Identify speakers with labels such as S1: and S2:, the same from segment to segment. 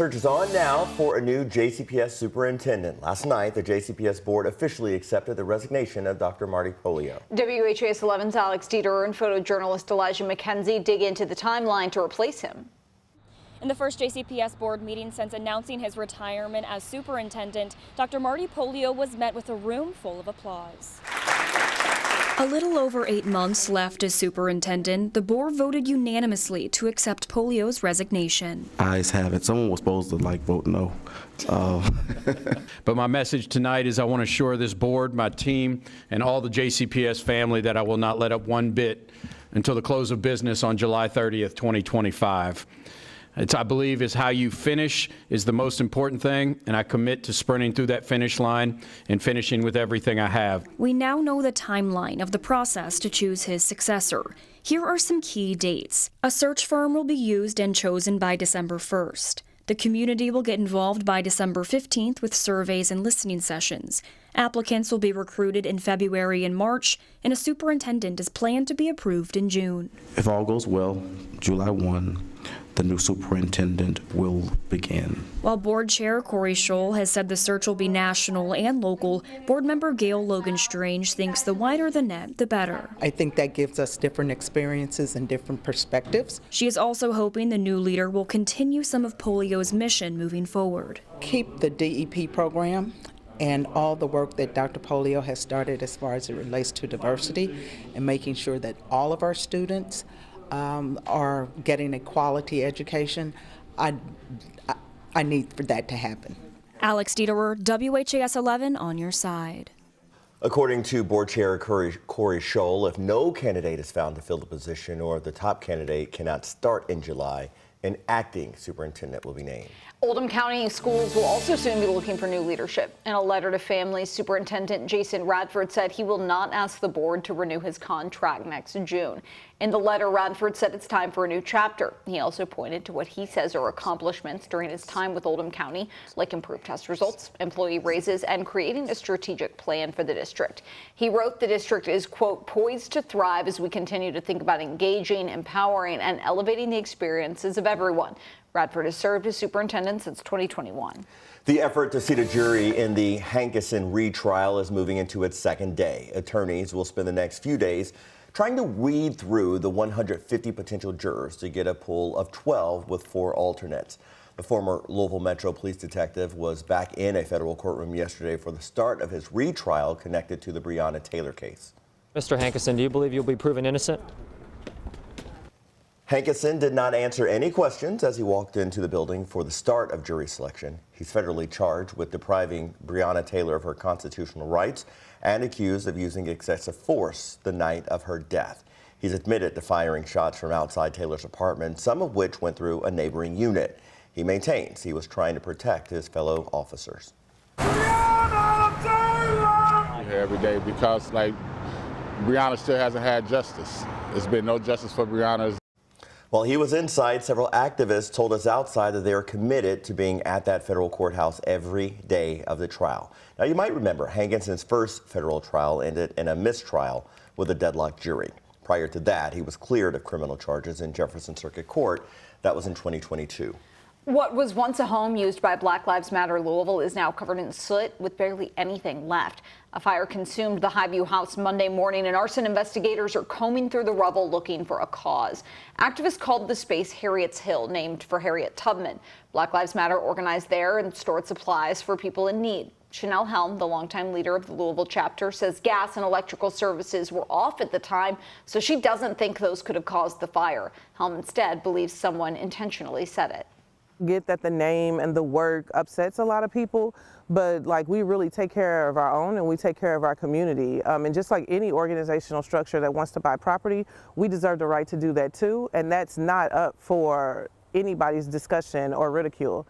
S1: Search is on now for a new JCPS superintendent. Last night, the JCPS board officially accepted the resignation of Dr. Marty Polio.
S2: WHAS11's Alex Dieter and photojournalist Elijah McKenzie dig into the timeline to replace him.
S3: In the first JCPS board meeting since announcing his retirement as superintendent, Dr. Marty Polio was met with a room full of applause. A little over 8 months left as superintendent, the board voted unanimously to accept Polio's resignation.
S4: Ayes have it. Someone was supposed to vote no.
S5: But my message tonight is I want to assure this board, my team, and all the JCPS family that I will not let up one bit until the close of business on July 30th, 2025. I believe is how you finish is the most important thing, and I commit to sprinting through that finish line and finishing with everything I have.
S3: We now know the timeline of the process to choose his successor. Here are some key dates. A search firm will be used and chosen by December 1st. The community will get involved by December 15th with surveys and listening sessions. Applicants will be recruited in February and March, and a superintendent is planned to be approved in June.
S4: If all goes well, July 1, the new superintendent will begin.
S3: While board chair Corey Scholl has said the search will be national and local, board member Gail Logan-Strange thinks the wider the net, the better.
S6: I think that gives us different experiences and different perspectives.
S3: She is also hoping the new leader will continue some of Polio's mission moving forward.
S6: Keep the DEP program and all the work that Dr. Polio has started as far as it relates to diversity and making sure that all of our students are getting a quality education. I need for that to happen.
S3: Alex Dieter, WHAS 11 on your side.
S1: According to board chair Corey Scholl, if no candidate is found to fill the position or the top candidate cannot start in July, an acting superintendent will be named.
S2: Oldum County Schools will also soon be looking for new leadership. In a letter to families, Superintendent Jason Radford said he will not ask the board to renew his contract next June. In the letter, Radford said it's time for a new chapter. He also pointed to what he says are accomplishments during his time with Oldum County, like improved test results, employee raises, and creating a strategic plan for the district. He wrote the district is, quote, poised to thrive as we continue to think about engaging, empowering, and elevating the experiences of everyone. Radford has served as superintendent since 2021.
S1: The effort to seat a jury in the Hankison retrial is moving into its second day. Attorneys will spend the next few days trying to weed through the 150 potential jurors to get a pool of 12 with 4 alternates. The former Louisville Metro police detective was back in a federal courtroom yesterday for the start of his retrial connected to the Breonna Taylor case.
S7: Mr. Hankison, do you believe you'll be proven innocent?
S1: Hankison did not answer any questions as he walked into the building for the start of jury selection. He's federally charged with depriving Breonna Taylor of her constitutional rights and accused of using excessive force the night of her death. He's admitted to firing shots from outside Taylor's apartment, some of which went through a neighboring unit. He maintains he was trying to protect his fellow officers.
S8: Breonna Taylor! Every day because Breonna still hasn't had justice. There's been no justice for Breonna.
S1: While he was inside, several activists told us outside that they are committed to being at that federal courthouse every day of the trial. Now, you might remember Hankison's first federal trial ended in a mistrial with a deadlocked jury. Prior to that, he was cleared of criminal charges in Jefferson Circuit Court. That was in 2022.
S2: What was once a home used by Black Lives Matter Louisville is now covered in soot with barely anything left. A fire consumed the Highview house Monday morning, and arson investigators are combing through the rubble looking for a cause. Activists called the space Harriet's Hill, named for Harriet Tubman. Black Lives Matter organized there and stored supplies for people in need. Chanel Helm, the longtime leader of the Louisville chapter, says gas and electrical services were off at the time, so she doesn't think those could have caused the fire. Helm instead believes someone intentionally set it.
S9: Get that the name and the work upsets a lot of people, but we really take care of our own and we take care of our community. And just like any organizational structure that wants to buy property, we deserve the right to do that too, and that's not up for anybody's discussion or ridicule.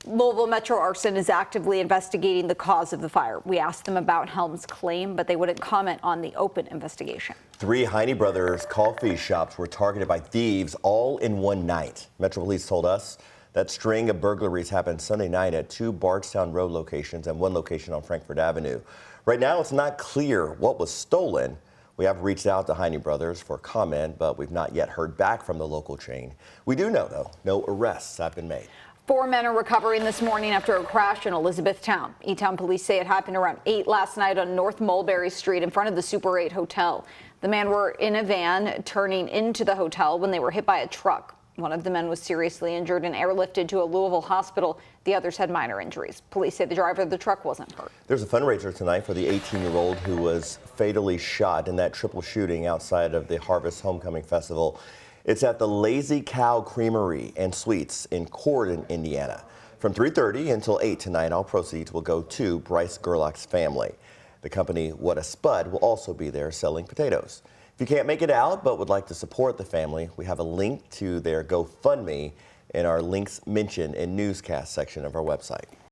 S2: Louisville Metro Arson is actively investigating the cause of the fire. We asked them about Helm's claim, but they wouldn't comment on the open investigation.
S1: 3 Heiney Brothers coffee shops were targeted by thieves all in one night. Metro Police told us that string of burglaries happened Sunday night at 2 Bardstown Road locations and 1 location on Frankfort Avenue. Right now, it's not clear what was stolen. We have reached out to Heiney Brothers for comment, but we've not yet heard back from the local chain. We do know, though, no arrests have been made.
S2: 4 men are recovering this morning after a crash in Elizabethtown. E-Town police say it happened around 8 last night on North Mulberry Street in front of the Super 8 hotel. The men were in a van turning into the hotel when they were hit by a truck. One of the men was seriously injured and airlifted to a Louisville hospital. The others had minor injuries. Police say the driver of the truck wasn't hurt.
S1: There's a fundraiser tonight for the 18-year-old who was fatally shot in that triple shooting outside of the Harvest Homecoming Festival. It's at the Lazy Cow Creamery and Sweets in Corydon, Indiana. From 3:30 until 8 tonight, all proceeds will go to Bryce Gerlach's family. The company WHAS11 will also be there selling potatoes. If you can't make it out but would like to support the family, we have a link to their GoFundMe in our links mentioned in newscast section of our website.